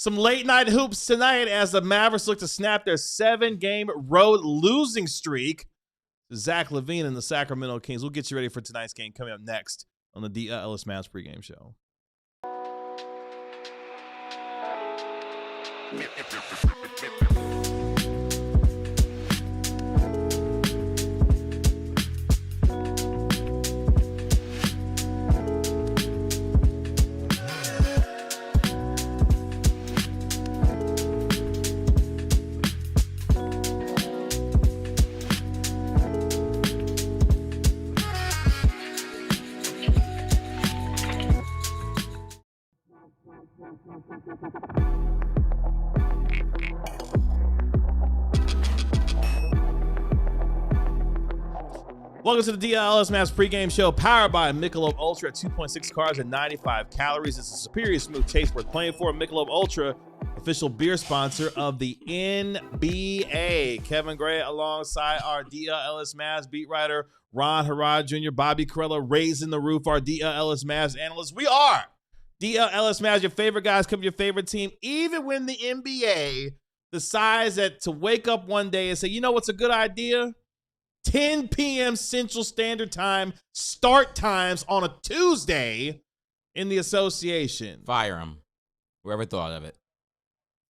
Some late night hoops tonight as the Mavericks look to snap their 7-game road losing streak. Zach LaVine and the Sacramento Kings. We'll get you ready for tonight's game coming up next on the DLLS Mavs pregame show. Welcome to the DLLS Mavs pregame show, powered by Michelob Ultra at 2.6 carbs and 95 calories. It's a superior smooth taste worth playing for. Michelob Ultra, official beer sponsor of the NBA. Kevin Gray alongside our DLLS Mavs beat writer, Ron Harrod Jr., Bobby Corella, raising the roof, our DLLS Mavs analyst. We are DLLS Mavs, your favorite guys, come your favorite team, even when the NBA decides that to wake up one day and say, you know what's a good idea? 10 p.m. Central Standard Time start times on a Tuesday in the association. Fire him. Whoever thought of it.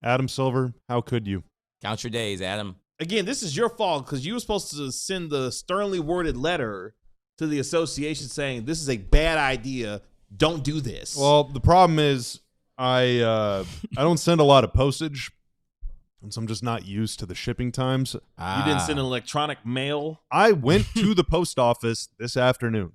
Adam Silver, how could you? Count your days, Adam. Again, this is your fault because you were supposed to send the sternly worded letter to the association saying this is a bad idea. Don't do this. Well, the problem is I don't send a lot of postage. And so I'm just not used to the shipping times. You didn't send an electronic mail? I went to the post office this afternoon.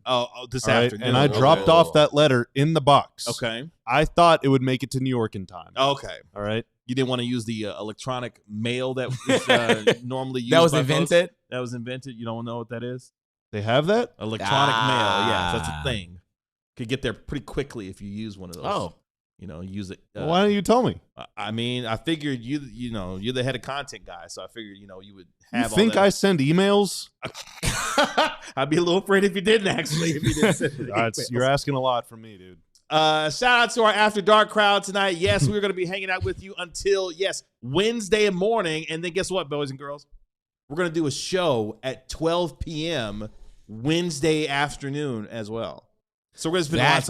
This afternoon. And I dropped off that letter in the box. Okay. I thought it would make it to New York in time. Okay. All right. You didn't want to use the electronic mail that was normally used. That was by invented? Folks? That was invented. You don't know what that is? They have that? Electronic mail. Yeah, that's a thing. Could get there pretty quickly if you use one of those. Oh. You know, use it. Well, why don't you tell me? I mean, I figured you know, you're the head of content guy, so I figured, you know, you would have. You think I send emails? I'd be a little afraid if you didn't actually. If you didn't send You're asking a lot from me, dude. Shout out to our After Dark crowd tonight. Yes, we're going to be hanging out with you until Wednesday morning, and then guess what, boys and girls? We're going to do a show at 12 p.m. Wednesday afternoon as well. So we're gonna that's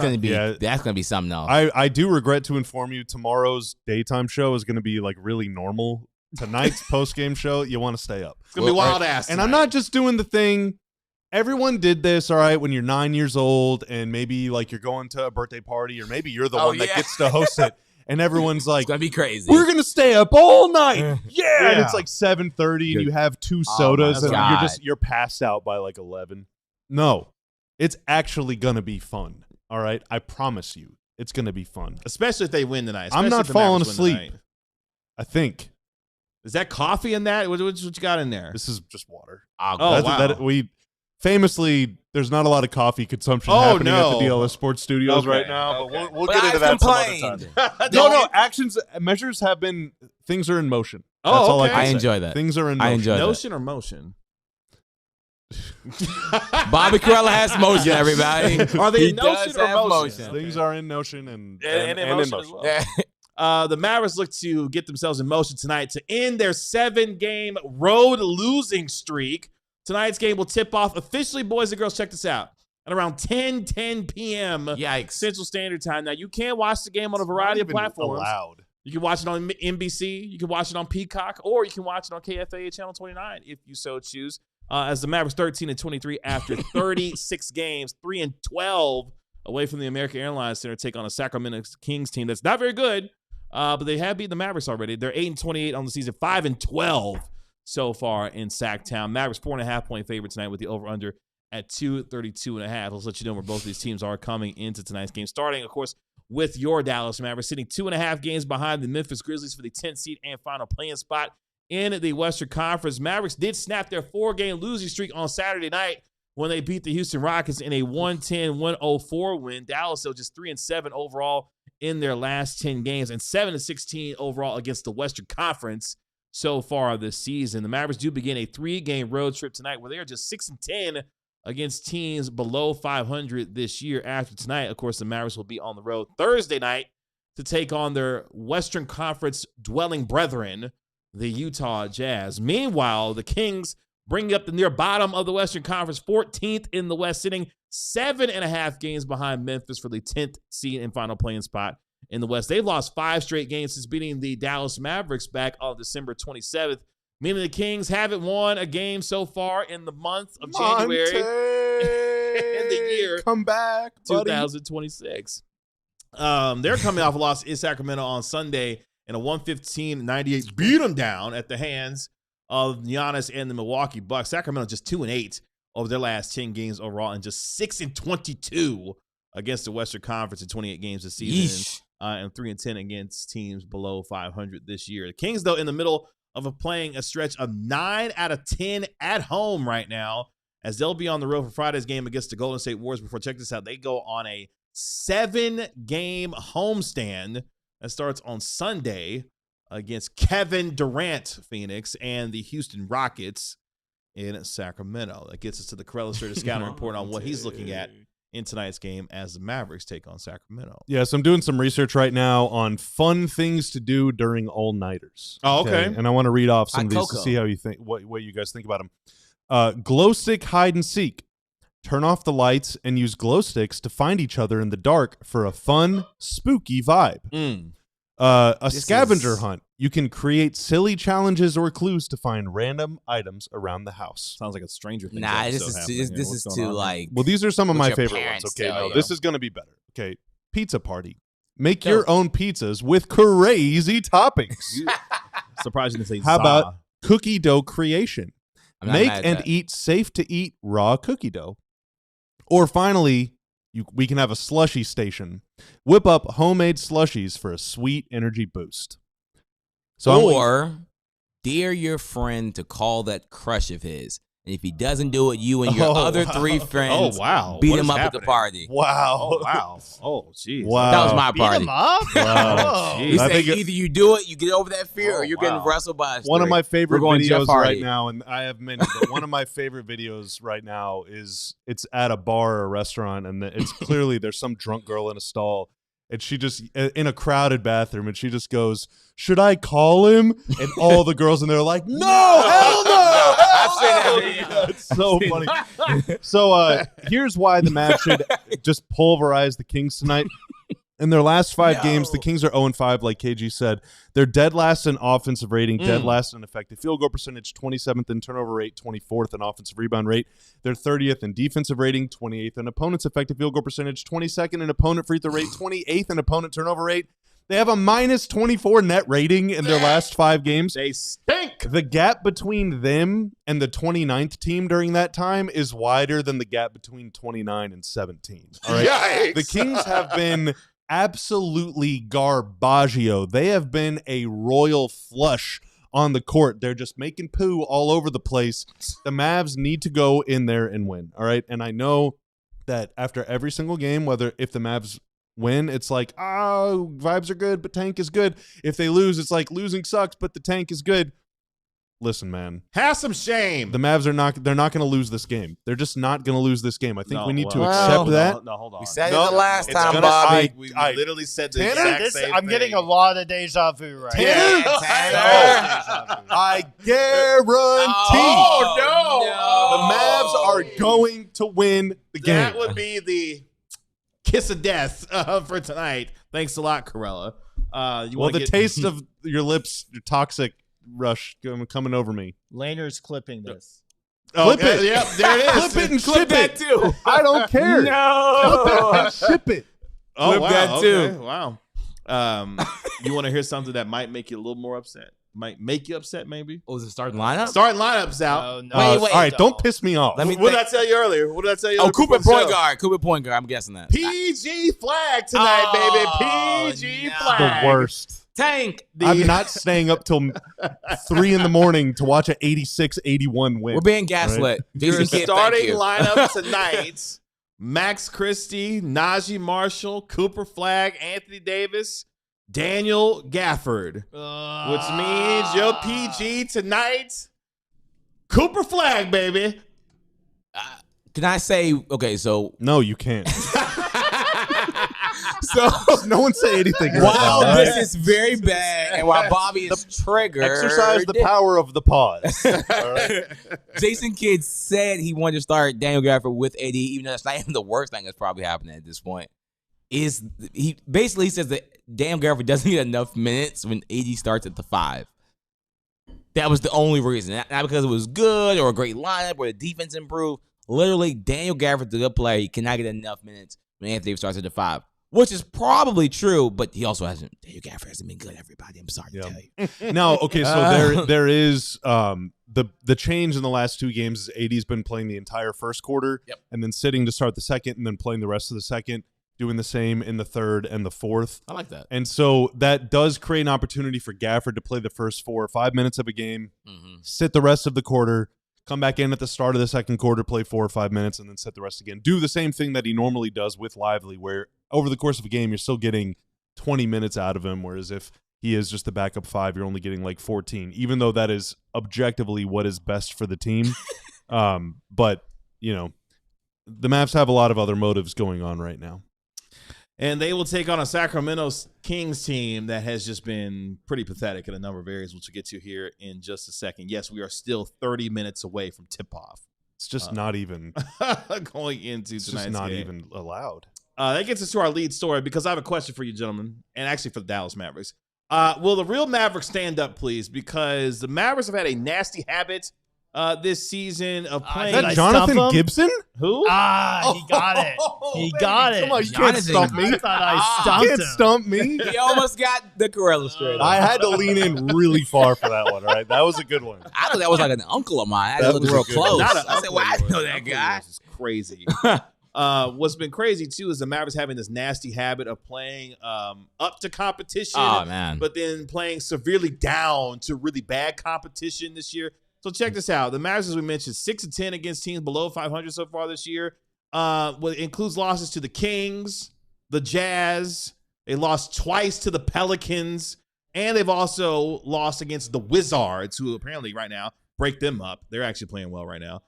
gonna be something else. I do regret to inform you, tomorrow's daytime show is gonna be like really normal. Tonight's post game show, you want to stay up. It's gonna be wild ass. Tonight. And I'm not just doing the thing. Everyone did this, all right, when you're 9 years old and maybe like you're going to a birthday party or maybe you're the one that gets to host it. And everyone's like, it's gonna be crazy. We're gonna stay up all night. Yeah. And it's like 7:30 and you have 2 sodas and you're passed out by like 11. No. It's actually going to be fun, all right? I promise you, it's going to be fun. Especially if they win tonight. I'm not falling asleep, I think. Is that coffee in that? What you got in there? This is just water. Wow. We famously, there's not a lot of coffee consumption happening at the DLS Sports Studios right now, but we'll get into that some other time. No, measures have been, things are in motion. That's all I can say. Enjoy that. Things are in motion. I enjoy Notion or motion? Bobby Corella has motion, everybody. Are they in notion or motion? Things are in notion and in motion as well. The Mavericks look to get themselves in motion tonight to end their 7-game road losing streak. Tonight's game will tip off officially, boys and girls, check this out, at around 10 p.m. Central Standard Time. Now, you can watch the game on a variety of platforms. Allowed. You can watch it on NBC, you can watch it on Peacock, or you can watch it on KFA Channel 29 if you so choose. As the Mavericks 13-23 after 36 games, 3-12 away from the American Airlines Center take on a Sacramento Kings team that's not very good, but they have beaten the Mavericks already. They're 8-28 on the season, 5-12 so far in Sacktown. Mavericks 4.5-point favorite tonight with the over/under at 232.5. Let's let you know where both of these teams are coming into tonight's game. Starting, of course, with your Dallas Mavericks, sitting 2.5 games behind the Memphis Grizzlies for the 10th seed and final playing spot in the Western Conference. Mavericks did snap their 4-game losing streak on Saturday night when they beat the Houston Rockets in a 110-104 win. Dallas, though, just 3-7 overall in their last 10 games and 7-16 overall against the Western Conference so far this season. The Mavericks do begin a 3-game road trip tonight where they are just 6-10 against teams below 500 this year. After tonight, of course, the Mavericks will be on the road Thursday night to take on their Western Conference dwelling brethren, the Utah Jazz. Meanwhile, the Kings bring up the near bottom of the Western Conference, 14th in the West, sitting 7.5 games behind Memphis for the 10th seed and final playing spot in the West. They've lost 5 straight games since beating the Dallas Mavericks back on December 27th, meaning the Kings haven't won a game so far in the month of January in the year. Come back, buddy. 2026. They're coming off a loss in Sacramento on Sunday in a 115-98 beat them down at the hands of Giannis and the Milwaukee Bucks. Sacramento just 2-8 over their last 10 games overall and just 6-22 against the Western Conference in 28 games this season. And 3-10 against teams below 500 this year. The Kings, though, in the middle of playing a stretch of 9 out of 10 at home right now, as they'll be on the road for Friday's game against the Golden State Warriors. Before, check this out, they go on a 7-game homestand that starts on Sunday against Kevin Durant Phoenix and the Houston Rockets in Sacramento. That gets us to the Corell Illustrated Scouting Report on what he's looking at in tonight's game as the Mavericks take on Sacramento. Yes, I'm doing some research right now on fun things to do during all-nighters. Oh, okay. And I want to read off some of these to see how you think, what you guys think about them. Glow stick hide and seek. Turn off the lights and use glow sticks to find each other in the dark for a fun, spooky vibe. A scavenger hunt. You can create silly challenges or clues to find random items around the house. Sounds like a Stranger Things. Nah, this is too like. Well, these are some of my favorite ones. parents Okay, tell no, you. this is going to be better. Okay, pizza party. Make your own pizzas with crazy toppings. Surprised you didn't say How about cookie dough creation? I'm not Make mad at and that. eat safe to eat raw cookie dough. Or finally, we can have a slushy station. Whip up homemade slushies for a sweet energy boost. So Or dare your friend to call that crush of his. And if he doesn't do it, you and your other 3 friends beat What him is up at happening? the party. wow. Oh, wow. Oh, jeez. Wow. That was my Beat party. him up? Wow. Oh. We I say think it- either you do it, you get over that fear, Oh, or you're wow. getting wrestled by a One of straight. my favorite We're going Jeff videos Hardy. right now, and I have many, but one of my favorite videos right now is it's at a bar or a restaurant, and it's clearly there's some drunk girl in a stall, and she just, in a crowded bathroom, and she just goes, "Should I call him?" And all the girls in there are like, "No, hell no!" I've seen that video. It's so funny. So here's why the Mavs should just pulverize the Kings tonight. In their last 5 games, the Kings are 0-5, like KG said. They're dead last in offensive rating, dead last in effective field goal percentage, 27th in turnover rate, 24th in offensive rebound rate. They're 30th in defensive rating, 28th in opponent's effective field goal percentage, 22nd in opponent free throw rate, 28th in opponent turnover rate. They have a minus 24 net rating in their last 5 games. They stink. The gap between them and the 29th team during that time is wider than the gap between 29 and 17. All right? Yikes. The Kings have been absolutely garbaggio. They have been a royal flush on the court. They're just making poo all over the place. The Mavs need to go in there and win. All right. And I know that after every single game, if the Mavs win, it's like, oh, vibes are good, but tank is good. If they lose, it's like losing sucks, but the tank is good. Listen, man. Have some shame. The Mavs they're not going to lose this game. They're just not going to lose this game. I think we need to well, accept that. No, hold on. We said No, it the last it's time, gonna- Bobby. We I- literally said the Tanner, exact This, same I'm thing. getting a lot of deja vu right Tanner? now. Tanner. I guarantee Oh, the Mavs are going to win the game. That would be the kiss of death for tonight. Thanks a lot, Corella. The taste of your lips, your toxic rush coming over me. Laner's clipping this. Clip it. Yep, there it is. Clip it and Clip ship that it. too. I don't care. No. Clip it and ship it. Oh, Clip wow, that too. okay, wow. You want to hear something that might make you a little more upset? Might make you upset, maybe? What was the starting lineup? Starting lineups out. Oh, no. Wait, all right, don't piss me off. Let me What did I tell you earlier? What did I tell you? Oh, earlier Cooper before the point show? guard. Cooper point guard. I'm guessing that. PG Flag tonight, Oh, baby. PG no. Flag. The worst. Tank. I'm not staying up till 3 a.m. to watch an 86-81 win. We're being gaslit. Your Jason Kidd, thank starting you. lineup tonight: Max Christie, Najee Marshall, Cooper Flagg, Anthony Davis, Daniel Gafford. Which means your PG tonight, Cooper Flagg, baby. Can I say, okay, so No, you can't. So no one say anything. Wow, right now, this is very bad. And while Bobby is triggered, exercise the power of the pause. All right? Jason Kidd said he wanted to start Daniel Gafford with AD, even though that's not even the worst thing that's probably happening at this point. He basically says that Daniel Gafford doesn't get enough minutes when AD starts at the 5. That was the only reason. Not because it was good or a great lineup or the defense improved. Literally, Daniel Gafford's a good player. He cannot get enough minutes when Anthony Davis starts at the 5, which is probably true, but he also hasn't. Daniel Gafford hasn't been good, everybody. I'm sorry to tell you. Now, okay, so there is the change in the last 2 games is AD's been playing the entire first quarter and then sitting to start the second and then playing the rest of the second, doing the same in the third and the fourth. I like that. And so that does create an opportunity for Gafford to play the first 4 or 5 minutes of a game, sit the rest of the quarter, come back in at the start of the second quarter, play 4 or 5 minutes, and then sit the rest again. Do the same thing that he normally does with Lively, where over the course of a game, you're still getting 20 minutes out of him, whereas if he is just the backup 5, you're only getting like 14, even though that is objectively what is best for the team. But, you know, the Mavs have a lot of other motives going on right now. And they will take on a Sacramento Kings team that has just been pretty pathetic in a number of areas, which we'll get to here in just a second. Yes, we are still 30 minutes away from tip-off. It's just not even going into tonight's just not game. even allowed. That gets us to our lead story because I have a question for you, gentlemen, and actually for the Dallas Mavericks. Will the real Mavericks stand up, please? Because the Mavericks have had a nasty habit this season of playing. Is that Jonathan Gibson? Who? He got it. He got it. Come on, you can't stump me. I thought I stumped him. Can't stump me. He almost got the Corella straight. I had to lean in really far for that one, all right? That was a good one. I thought that was like an uncle of mine. I had to look real close. I said, well, I know that guy. This is crazy. What's been crazy, too, is the Mavericks having this nasty habit of playing up to competition. Oh, man. But then playing severely down to really bad competition this year. So check this out. The Mavs, as we mentioned, 6-10 against teams below 500 so far this year. It includes losses to the Kings, the Jazz. They lost twice to the Pelicans. And they've also lost against the Wizards, who apparently right now break them up. They're actually playing well right now.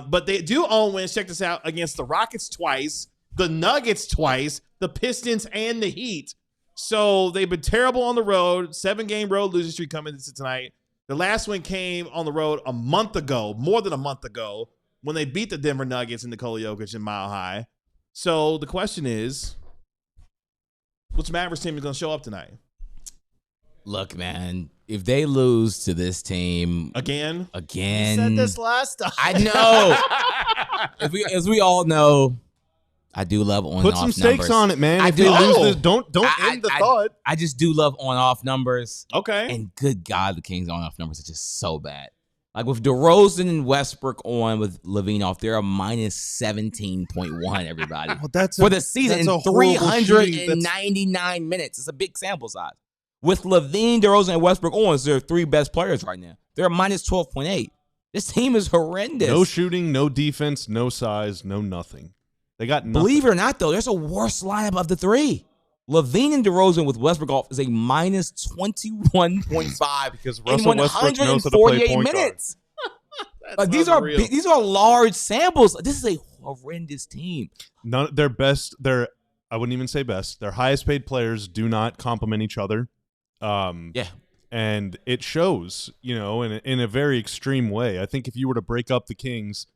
But they do own wins. Check this out. Against the Rockets twice, the Nuggets twice, the Pistons, and the Heat. So they've been terrible on the road. 7-game road losing streak coming into tonight. The last one came on the road a month ago, more than a month ago, when they beat the Denver Nuggets in Nikola Jokic in Mile High. So the question is, which Mavericks team is going to show up tonight? Look, man, if they lose to this team again, You said this last time. I know. As we all know, I do love on and off numbers. Put some stakes on it, man. I if do. they lose this, don't end the thought. I just do love on-off numbers. Okay. And good God, the Kings on-off numbers are just so bad. Like with DeRozan and Westbrook on with LaVine off, they're a minus 17.1, everybody. Well, that's for the season in a horrible 399 minutes. It's a big sample size. With LaVine, DeRozan, and Westbrook on, they're 3 best players right now. They're a minus 12.8. This team is horrendous. No shooting, no defense, no size, no nothing. They got nothing. Believe it or not, though, there's a worse lineup of the 3. LaVine and DeRozan with Westbrook off is a minus 21.5 because Russell Westbrook knows how to play point minutes. Like, these are large samples. This is a horrendous team. None their best. I wouldn't even say best. Their highest paid players do not complement each other. And it shows, in a very extreme way. I think if you were to break up the Kings.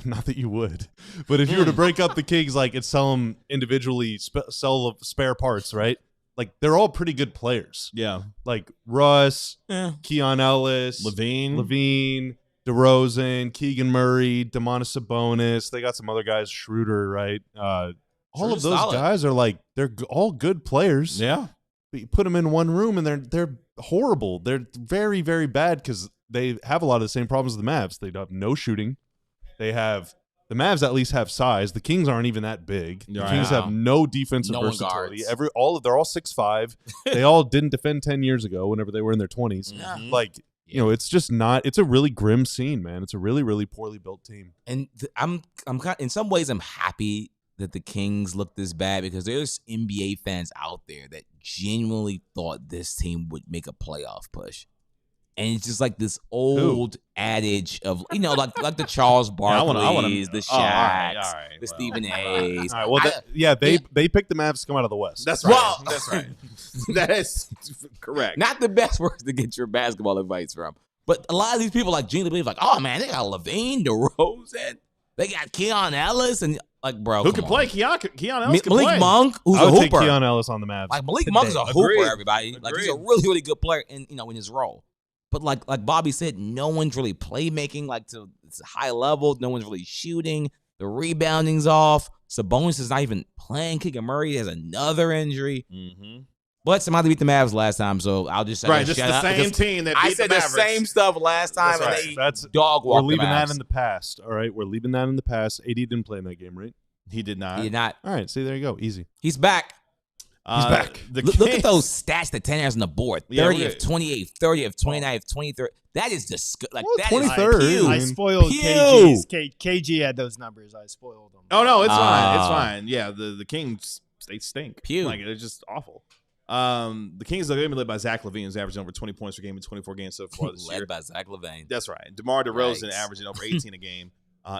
Not that you would, but if you were to break up the Kings, and sell them individually, sell spare parts, right? Like, they're all pretty good players. Yeah. Like Russ, Keon Ellis, LaVine, DeRozan, Keegan Murray, Domantas Sabonis. They got some other guys, Schroeder, right? All of those guys are they're all good players. Yeah. But you put them in one room and they're horrible. They're very, very bad because they have a lot of the same problems as the Mavs. They have no shooting. The Mavs at least have size. The Kings aren't even that big. The Kings have no defensive versatility. They're all 6'5". They all didn't defend 10 years ago whenever they were in their 20s. Mm-hmm. It's just not. It's a really grim scene, man. It's a really, really poorly built team. And I'm in some ways I'm happy that the Kings look this bad because there's NBA fans out there that genuinely thought this team would make a playoff push. And it's just like this old adage of, like the Charles Barkley's, the Shaqs, all right, the Stephen A's. All right, well, they picked the Mavs to come out of the West. That's right. That's right. That is correct. Not the best words to get your basketball advice from. But a lot of these people genuinely believe oh man, they got LaVine, DeRozan, they got Keon Ellis, and bro, who can play? Keon Ellis can Malik play. Monk, who's I a would hooper. take Keon Ellis on the Mavs. Malik Monk is a hooper, everybody. Agreed. He's a really, really good player in his role. But like Bobby said, no one's really playmaking to it's a high level. No one's really shooting. The rebounding's off. Sabonis is not even playing. Keegan Murray has another injury. Mm-hmm. But somebody beat the Mavs last time, so I'll just say this is the same team that beat I said the the Mavericks. same stuff last time, That's and right. they dog walked. We're leaving the Mavs. that in the past. All right, we're leaving that in the past. AD didn't play in that game, right? He did not. He did not. All right, see, there you go. Easy. He's back. He's back. Look at those stats that Tanner has on the board. Yeah, 30th, 28th, 30th, 29th, 23rd. That is disgusting. Well, that is 23rd. huge. I spoiled Pew. KG's. KG had those numbers. I spoiled them. Oh no, it's fine. It's fine. Yeah, the Kings, they stink. Pew. They're just awful. The Kings are going to be led by Zach LaVine, who's averaging over 20 points per game in 24 games so far this year. Led by Zach LaVine. That's right. DeMar DeRozan Right. averaging over 18 a game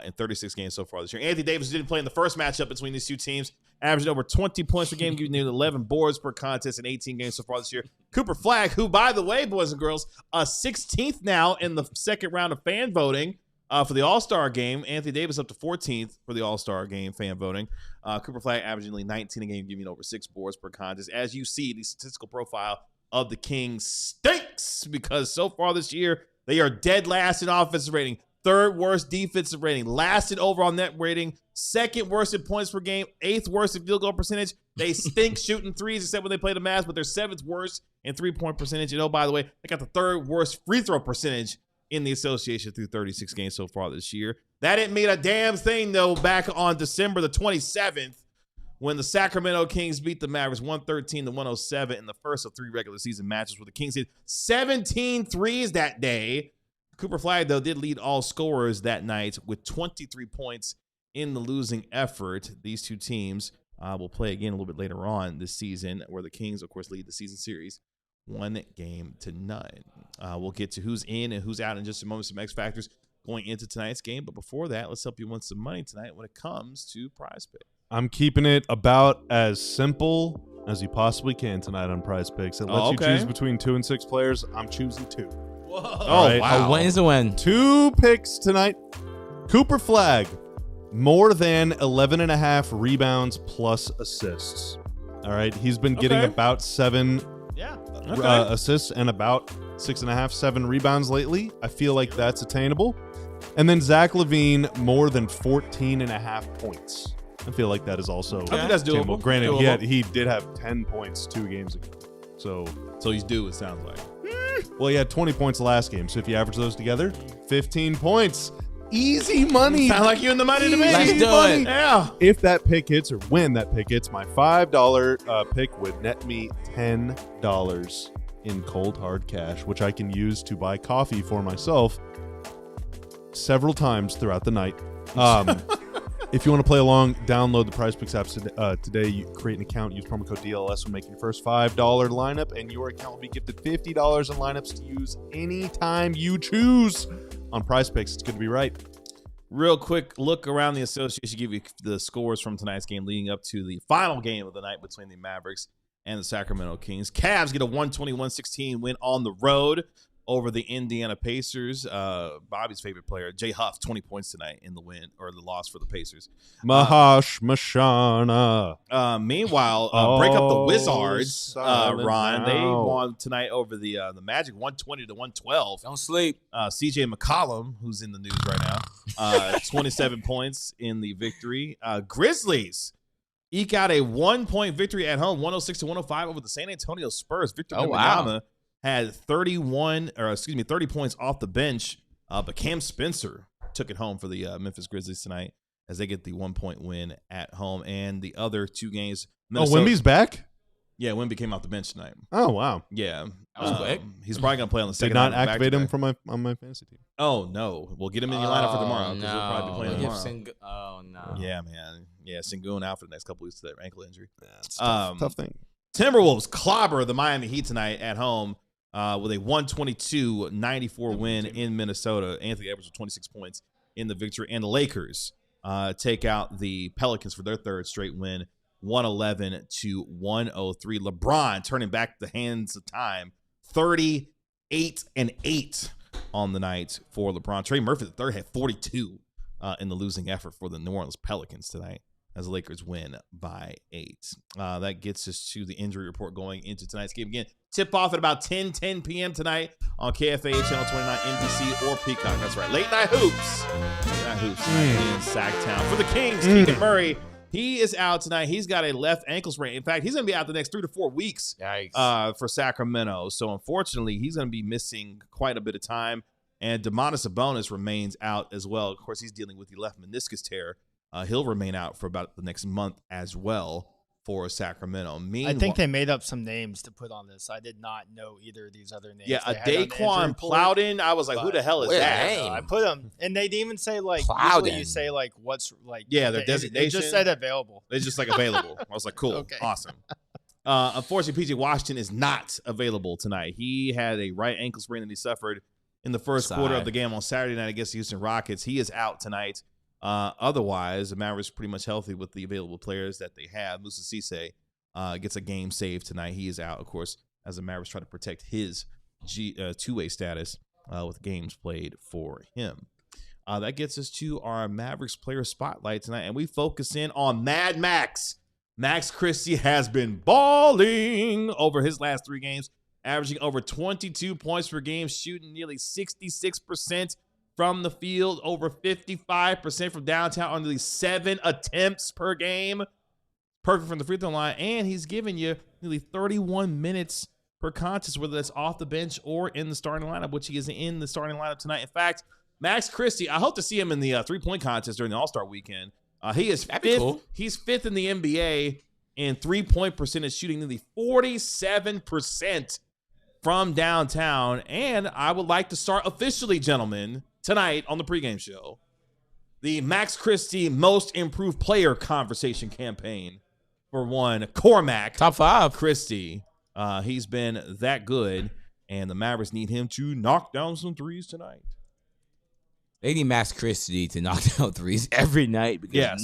in 36 games so far this year. Anthony Davis didn't play in the first matchup between these two teams, averaging over 20 points per game, giving them 11 boards per contest in 18 games so far this year. Cooper Flagg, who, by the way, boys and girls, 16th now in the second round of fan voting for the All-Star game. Anthony Davis up to 14th for the All-Star game fan voting. Cooper Flagg averaging only 19 a game, giving over 6 boards per contest. As you see, the statistical profile of the Kings stinks because so far this year, they are dead last in offensive rating. Third worst defensive rating, last in overall net rating, second worst in points per game, 8th worst in field goal percentage. They stink shooting threes except when they play the Mavs, but they're 7th worst in 3-point percentage. And by the way, they got the 3rd worst free throw percentage in the association through 36 games so far this year. That didn't mean a damn thing, though, back on December the 27th when the Sacramento Kings beat the Mavericks 113-107 in the first of 3 regular season matches where the Kings hit 17 threes that day. Cooper Flagg, though, did lead all scorers that night with 23 points in the losing effort. These two teams will play again a little bit later on this season, where the Kings, of course, lead the season series 1-0. We'll get to who's in and who's out in just a moment, some X factors going into tonight's game. But before that, let's help you win some money tonight when it comes to Prize Picks. I'm keeping it about as simple as you possibly can tonight on Prize Picks. It lets you choose between 2 and 6 players. I'm choosing 2. Whoa. All right. Wow. A win is a win. 2 picks tonight. Cooper Flagg, more than 11.5 rebounds plus assists. All right. He's been getting about 7 assists and about 6.5, 7 rebounds lately. I feel like that's attainable. And then Zach LaVine, more than 14.5 points. I feel like that is also I think that's attainable. doable. Granted, Doable. he did have 10 points 2 games ago. So he's due, it sounds like. well, he had 20 points last game. So if you average those together, 15 points. Easy money. Sound like you in the money to me. Let's do it. Yeah. If that pick hits or when that pick hits, my $5 pick would net me $10 in cold hard cash, which I can use to buy coffee for myself several times throughout the night. If you want to play along, download the Prize Picks app today. You create an account, use promo code DLLS when making your first $5 lineup, and your account will be gifted $50 in lineups to use anytime you choose on Prize Picks. It's good to be right. Real quick look around the association, give you the scores from tonight's game leading up to the final game of the night between the Mavericks and the Sacramento Kings. Cavs get a 121-16 win on the road over the Indiana Pacers. Bobby's favorite player, Jay Huff, 20 points tonight in the win or the loss for the Pacers. Mahash Mashana. Meanwhile, break up the Wizards, silent Ron. They now. won tonight over the Magic 120-112. Don't sleep. CJ McCollum, who's in the news right now, 27 points in the victory. Grizzlies eke out a 1-point victory at home, 106-105 over the San Antonio Spurs. Victor Wembanyama had 30 points off the bench, but Cam Spencer took it home for the Memphis Grizzlies tonight as they get the 1-point win at home. And the other 2 games. Wemby's back? Yeah, Wemby came off the bench tonight. Oh, wow. Yeah. That was quick. He's probably going to play on the Did second not half activate him back-to-back. on my fantasy team. Oh, no. We'll get him in your lineup for tomorrow because he'll probably be playing tomorrow. Oh, no. Yeah, man. Yeah, Sengun out for the next couple weeks with that ankle injury. Yeah, it's a tough thing. Timberwolves clobber the Miami Heat tonight at home, with a 122-94 win in Minnesota. Anthony Edwards with 26 points in the victory. And the Lakers take out the Pelicans for their third straight win, 111-103. LeBron turning back the hands of time, 38-8 on the night for LeBron. Trey Murphy the third had 42 in the losing effort for the New Orleans Pelicans tonight as the Lakers win by 8. That gets us to the injury report going into tonight's game. Again, tip off at about 10 p.m. tonight on KFA Channel 29, NBC, or Peacock. That's right. Late Night Hoops. Late Night Hoops tonight in Sacktown. For the Kings, Keegan Murray, he is out tonight. He's got a left ankle sprain. In fact, he's going to be out the next 3 to 4 weeks for Sacramento. So, unfortunately, he's going to be missing quite a bit of time. And Domantas Sabonis remains out as well. Of course, he's dealing with the left meniscus tear. He'll remain out for about the next month as well for Sacramento. I think they made up some names to put on this. I did not know either of these other names. Yeah, a Daquan Plowden. I was like, who the hell is that? I put them, and they didn't even say like usually you say like what's like. Yeah, their designation. They just said available. They just like available. I was like, cool, okay. Awesome. Unfortunately, PJ Washington is not available tonight. He had a right ankle sprain that he suffered in the first quarter of the game on Saturday night against the Houston Rockets. He is out tonight. Otherwise, the Mavericks pretty much healthy with the available players that they have. Musa Cisse gets a game save tonight. He is out, of course, as the Mavericks try to protect his two-way status with games played for him. That gets us to our Mavericks player spotlight tonight, and we focus in on Mad Max. Max Christie has been balling over his last 3 games, averaging over 22 points per game, shooting nearly 66% from the field, over 55% from downtown on nearly 7 attempts per game. Perfect from the free throw line, and he's giving you nearly 31 minutes per contest, whether that's off the bench or in the starting lineup, which he is in the starting lineup tonight. In fact, Max Christie, I hope to see him in the three-point contest during the All-Star weekend. He is 5th. Cool. He's 5th in the NBA in three-point percentage, shooting nearly 47% from downtown. And I would like to start officially, gentlemen, tonight on the pregame show, the Max Christie Most Improved Player conversation campaign. For one, Cormac. Top 5. Christie. He's been that good, and the Mavericks need him to knock down some threes tonight. They need Max Christie to knock down threes every night because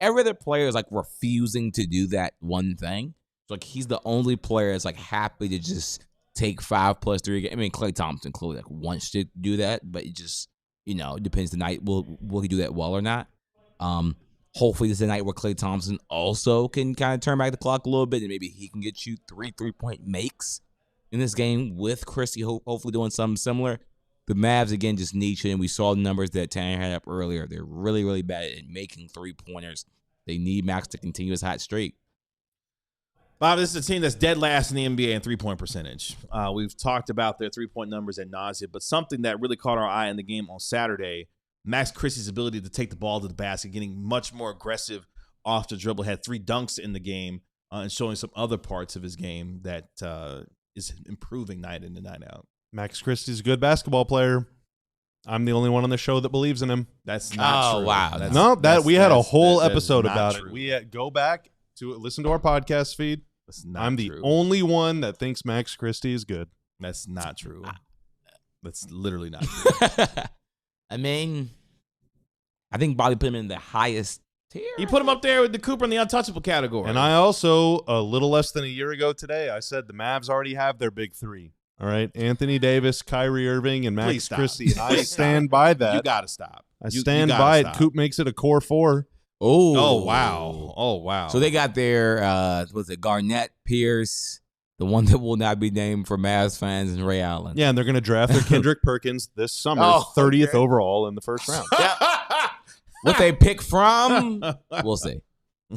every other player is like refusing to do that one thing. So, like, he's the only player that's like happy to just take 5+ 3 games. I mean, Klay Thompson clearly like wants to do that, but it just, it depends the night. Will he do that well or not? Hopefully this is a night where Klay Thompson also can kind of turn back the clock a little bit and maybe he can get you 3 3-point makes in this game with Christie hopefully doing something similar. The Mavs, again, just need you, and we saw the numbers that Tanner had up earlier. They're really, really bad at making 3-pointers. They need Max to continue his hot streak. Bob, this is a team that's dead last in the NBA in three-point percentage. We've talked about their three-point numbers ad nauseam, but something that really caught our eye in the game on Saturday, Max Christie's ability to take the ball to the basket, getting much more aggressive off the dribble, had 3 dunks in the game and showing some other parts of his game that is improving night in and night out. Max Christie's a good basketball player. I'm the only one on the show that believes in him. That's not true. Oh, wow. We had a whole episode about true. it. We go back to listen to our podcast feed. I'm the true. only one that thinks Max Christie is good. That's not true. That's literally not true. I mean, I think Bobby put him in the highest tier. He put him up there with the Cooper in the untouchable category. And I also, a little less than a year ago today, I said the Mavs already have their big 3. All right, Anthony Davis, Kyrie Irving, and Max Christie. I stand by that. You got to stop. I stand by it. Coop makes it a core 4. Oh, wow. Oh, wow. So they got their, Garnett, Pierce, the one that will not be named for Mavs fans, and Ray Allen. Yeah, and they're going to draft their Kendrick Perkins this summer, 30th overall in the first round. What they pick from, we'll see.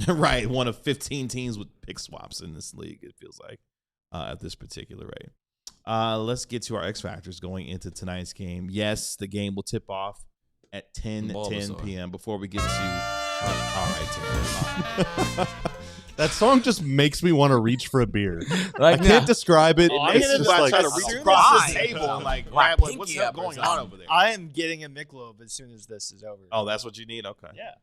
Right, one of 15 teams with pick swaps in this league, it feels like, at this particular rate. Let's get to our X Factors going into tonight's game. Yes, the game will tip off at 10 p.m. Before we get to all right, Tim. That song just makes me want to reach for a beer. I can't describe it. It's just like trying to reach across the table and like grab what's going on over there. I am getting a Michelob as soon as this is over. Oh, that's what you need? Okay. Yeah.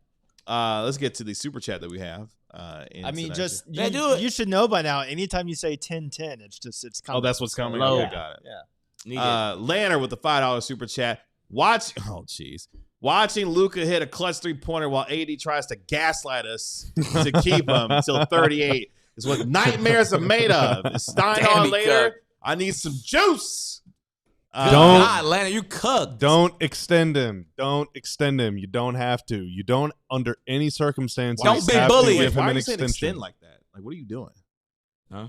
Let's get to the super chat that we have. I mean, just you should know by now. Anytime you say 10-10, it's coming. Oh, that's what's coming. Low. Okay, got it. Yeah. Lanner with the $5 super chat. Watching Luka hit a clutch 3-pointer while AD tries to gaslight us to keep him until 38 is what nightmares are made of. Is Stein on later? I need some juice. God, Lanner, you cooked. Don't extend him. Don't extend him. You don't have to. You don't, under any circumstances, Don't be have to bully. give him Why are an you saying extension. extend like that? Like, what are you doing? Huh?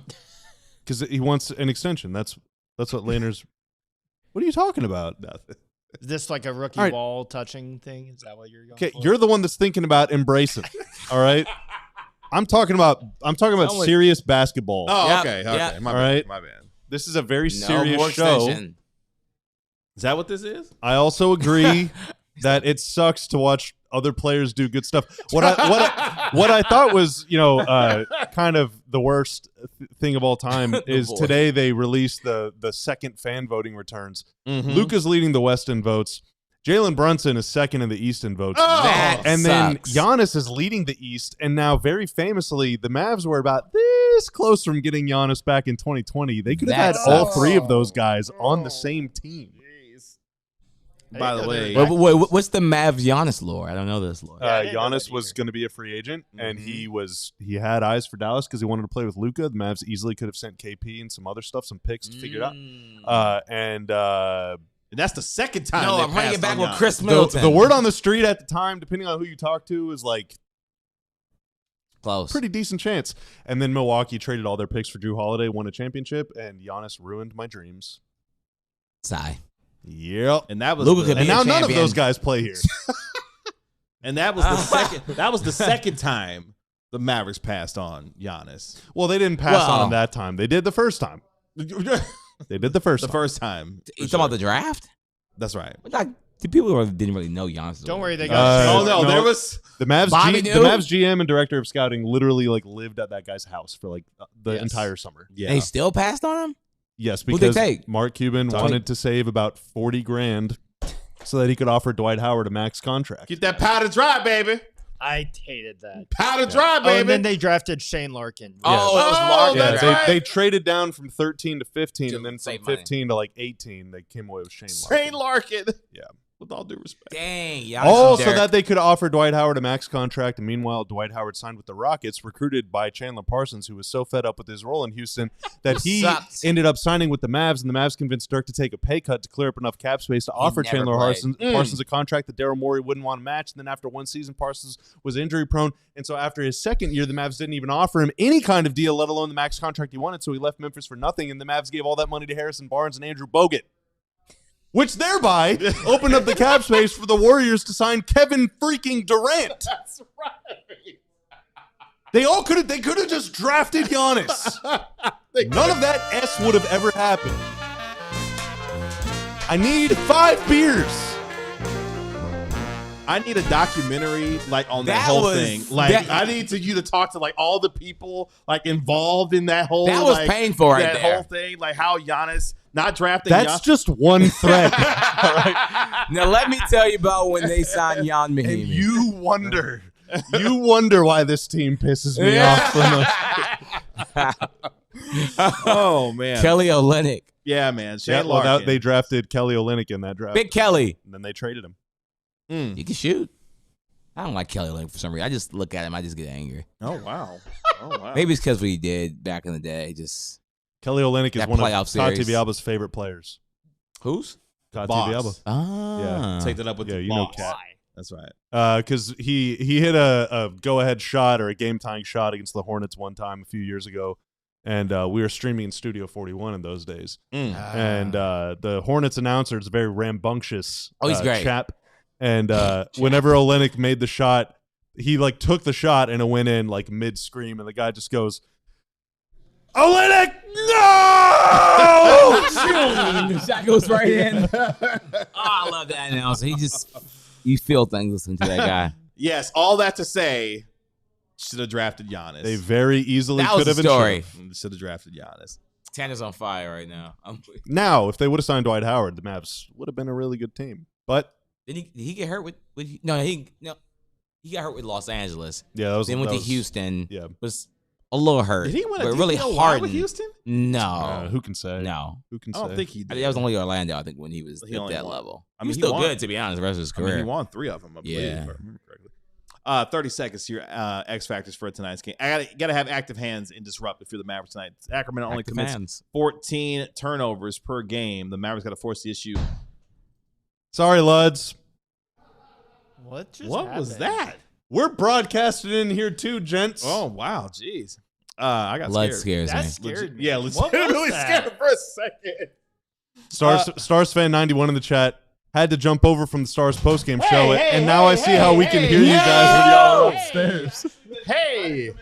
Because he wants an extension. That's what Lanner's. What are you talking about? Nothing. Is this like a rookie All right. ball touching thing? Is that what you're going Okay, for? you're the one that's thinking about embracing. All right. I'm talking about serious basketball. Oh, Yep, okay. yep. My All bad. right. My bad. This is a very No serious more show. extension. Is that what this is? I also agree that it sucks to watch other players do good stuff. What I thought was, kind of the worst thing of all time is voice. today they released the second fan voting returns. Mm-hmm. Luka's leading the West in votes. Jalen Brunson is second in the East in votes. Oh, That and then sucks. Giannis is leading the East, and now very famously, the Mavs were about this close from getting Giannis back in 2020. They could have had That all sucks. three of those guys on the same team. By the way, Wait, what's the Mavs Giannis lore? I don't know this lore. I didn't know Giannis that was either. going to be a free agent, and he had eyes for Dallas because he wanted to play with Luka. The Mavs easily could have sent KP and some other stuff, some picks to figure it out. And that's the second time. No, they I'm bringing it passed back on with Giannis. Chris Middleton. the word on the street at the time, depending on who you talk to, is like Close. pretty decent chance. And then Milwaukee traded all their picks for Drew Holiday, won a championship, and Giannis ruined my dreams. Sigh. Yep. And that was Luka the- could And be a now none of champion. those guys play here. and that was the second. That was the second time the Mavericks passed on Giannis. Well, they didn't pass on Well- him that time. They did the first time. The They did the first time. first time. You talking about the draft? That's right. Like, the people who didn't really know Giannis. Don't worry, they got. Uh, Oh no, no. there was. The Mavs, Bobby the knew? Mavs GM and director of scouting literally lived at that guy's house for the Yes. entire summer. Yeah. They still passed on him? Yes, Who'd they because take? Mark Cuban wanted to save about $40,000 so that he could offer Dwight Howard a max contract. Get that powder dry, baby. I hated that. Powder dry, Oh, baby. and then they drafted Shane Larkin. Oh, that was Mark. Yeah, that's they, right. they traded down from 13 to 15, To and then from save money. 15 to 18, they came away with Shane Larkin. Shane Larkin. Yeah. With all due respect. Dang. Giannis Oh, and so Derek. that they could offer Dwight Howard a max contract, and meanwhile, Dwight Howard signed with the Rockets, recruited by Chandler Parsons, who was so fed up with his role in Houston that he Sucks. ended up signing with the Mavs, and the Mavs convinced Dirk to take a pay cut to clear up enough cap space to offer never Chandler played. Parsons a contract that Daryl Morey wouldn't want to match. And then after one season, Parsons was injury prone, and so after his second year, the Mavs didn't even offer him any kind of deal, let alone the max contract he wanted. So he left Memphis for nothing, and the Mavs gave all that money to Harrison Barnes and Andrew Bogut, which thereby opened up the cap space for the Warriors to sign Kevin freaking Durant. That's right. They could have just drafted Giannis. None of that S would have ever happened. I need 5 beers. I need a documentary on that That whole was- thing. that- I need you to talk to all the people involved in that whole. That was painful right that there. whole thing, how Giannis not drafting. That's just one thread. Now, let me tell you about when they signed Jan And Mahimi. you wonder why this team pisses me off so much. Oh man, Kelly Olynyk. yeah, man. Shane Yeah, well, Larkin. they drafted Kelly Olynyk in that draft. Big Kelly. And then they traded him. He can shoot. I don't like Kelly Olynyk for some reason. I just look at him. I just get angry. Oh wow. Oh wow. Maybe it's because what he did back in the day. Just Kelly Olynyk is That one of playoff Todd series. Villalba's favorite players. who's? Todd Boss. Villalba. Ah, Take that up with Yeah, the you know boss. Cat. That's right. Because he hit a go-ahead shot or a game-tying shot against the Hornets one time a few years ago, and we were streaming in Studio 41 in those days. And the Hornets announcer is a very rambunctious Oh, he's great. chap. And whenever Olynyk made the shot, he took the shot and it went in mid-scream, and the guy just goes, Olynyk, no! Shot goes right in. I love that announcer. You feel things listening to that guy. Yes, all that to say, should have drafted Giannis. They very easily That was could have the and story. should've. Should have drafted Giannis. Tanner's on fire right now. Now, if they would have signed Dwight Howard, the Mavs would have been a really good team. But Did he get hurt with no. He got hurt with Los Angeles. Yeah, that was. Then went to Houston. Yeah, was a little hurt. Did he win a but really DLLS hard with Houston? No. who can say? No. Who can I say? don't think he did. That was only Orlando, I think, when he was He at only that won. level. I He mean, was he still won. good, to be honest, the rest of his I mean, career. he won 3 of them, I believe. Yeah. If I remember correctly. 30 seconds here. X factors for tonight's game. I gotta have active hands and disrupt if you're the Mavericks tonight. Sacramento only commits 14 turnovers per game. The Mavericks got to force the issue. Sorry, Luds. What was that? We're broadcasting in here too, gents. Oh wow, jeez. I got Blood scared. scares That me. scared me. Yeah, What was legitimately that? scared for a second. Stars fan 91 in the chat had to jump over from the Stars postgame show, and now I see how we can hear you guys when y'all are upstairs. Hey.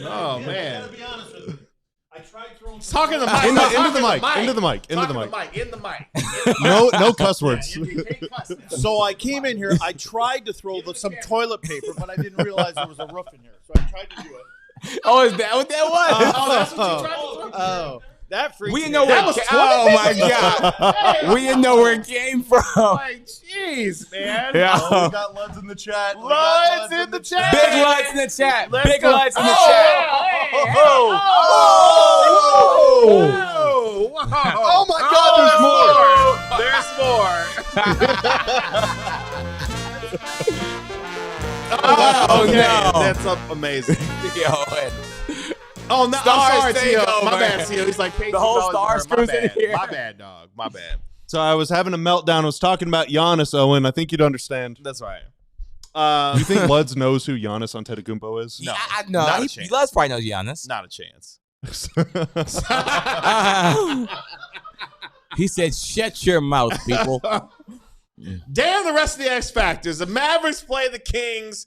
Oh man. To be honest with you, I tried throwing. Talking to the mic. Into the mic. In the mic. No cuss words. So I came in here. I tried to throw some toilet paper, but I didn't realize there was a roof in here. So I tried to do it. Oh, is that what that was? That's what you tried to throw? Oh, that freaked We me didn't know out. where it came. Oh my god. We didn't know where it came from. Like, jeez, man. Yeah. Oh, we got Luds in the chat. We got Luds in the chat. Big lights in the chat. Big go. lights in the Oh, chat. Oh my God, there's more. Oh, okay. no. That's amazing. Yo, Oh, no. Stars I'm sorry, Tio. takeover. My bad, Tio. He's like, The whole Stars my crew's in bad. here. My bad, dog. My bad. So I was having a meltdown. I was talking about Giannis, Owen. I think you'd understand. That's right. You think Luds knows who Giannis Antetokounmpo is? No. No, Not a he chance. Les probably knows Giannis. Not a chance. He said, shut your mouth, people. Damn the rest of the X Factors. The Mavericks play the Kings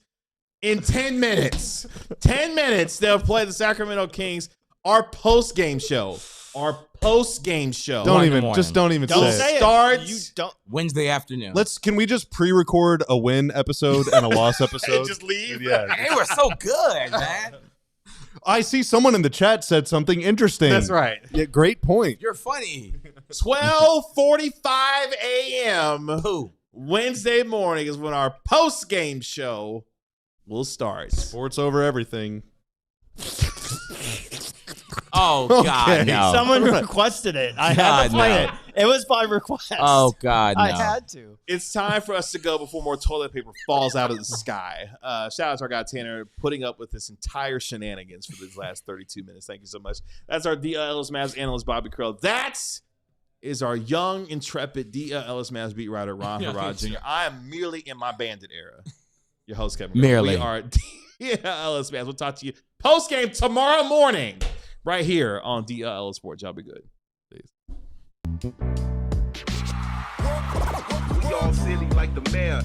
in 10 minutes. 10 minutes, they'll play the Sacramento Kings. Our post-game show. Don't Morning. even Don't say say it. it. Starts. You don't. Wednesday afternoon. Can we just pre-record a win episode and a loss episode? And just leave? Yeah. They were so good, man. I see someone in the chat said something interesting. That's right. Yeah, great point. You're funny. 12:45 a.m. Who? Wednesday morning is when our post-game show will start. Sports over everything. Oh, God, Okay. no. Someone requested it. I had to God, play no. it. It was by request. Oh, God, no. I had to. It's time for us to go before more toilet paper falls out of the sky. Shout out to our guy Tanner putting up with this entire shenanigans for these last 32 minutes. Thank you so much. That's our DLLS Mavs analyst, Bobby Krill. That is our young, intrepid DLLS Mavs beat writer, Ron Harrod Jr. I am merely in my Bandit era. Your host, Kevin. Merely. We are DLLS Mavs. We'll talk to you post-game tomorrow morning right here on DLLS Sports. Y'all be good. Peace. We all silly like the mayor.